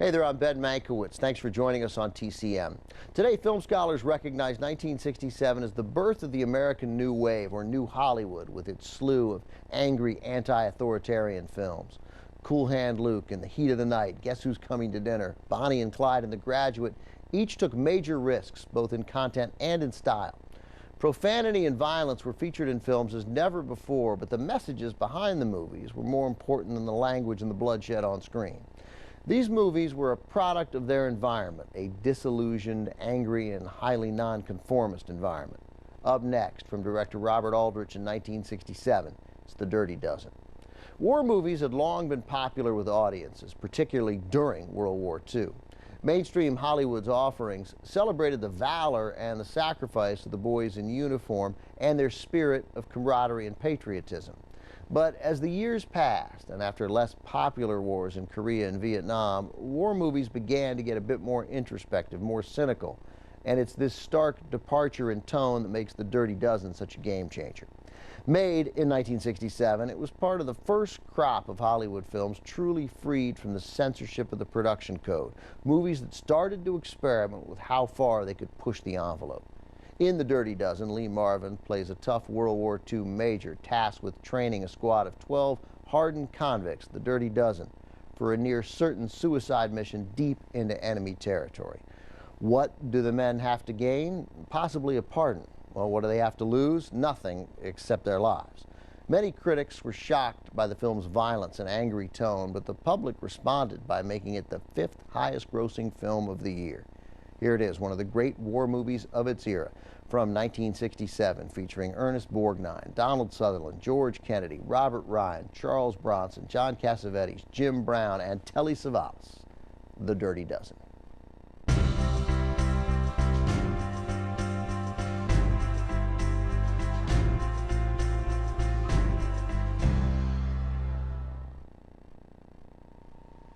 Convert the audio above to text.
Hey there, I'm Ben Mankiewicz. Thanks for joining us on TCM. Today, film scholars recognize 1967 as the birth of the American New Wave, or New Hollywood, with its slew of angry, anti-authoritarian films. Cool Hand Luke, In the Heat of the Night, Guess Who's Coming to Dinner, Bonnie and Clyde, and The Graduate each took major risks, both in content and in style. Profanity and violence were featured in films as never before, but the messages behind the movies were more important than the language and the bloodshed on screen. These movies were a product of their environment, a disillusioned, angry, and highly nonconformist environment. Up next, from director Robert Aldrich in 1967, it's The Dirty Dozen. War movies had long been popular with audiences, particularly during World War II. Mainstream Hollywood's offerings celebrated the valor and the sacrifice of the boys in uniform and their spirit of camaraderie and patriotism. But as the years passed, and after less popular wars in Korea and Vietnam, war movies began to get a bit more introspective, more cynical. And it's this stark departure in tone that makes The Dirty Dozen such a game changer. Made in 1967, it was part of the first crop of Hollywood films truly freed from the censorship of the production code. Movies that started to experiment with how far they could push the envelope. In The Dirty Dozen, Lee Marvin plays a tough World War II major tasked with training a squad of 12 hardened convicts, the Dirty Dozen, for a near certain suicide mission deep into enemy territory. What do the men have to gain? Possibly a pardon. Well, what do they have to lose? Nothing except their lives. Many critics were shocked by the film's violence and angry tone, but the public responded by making it the 5th highest grossing film of the year. Here it is, one of the great war movies of its era, from 1967, featuring Ernest Borgnine, Donald Sutherland, George Kennedy, Robert Ryan, Charles Bronson, John Cassavetes, Jim Brown, and Telly Savalas, The Dirty Dozen.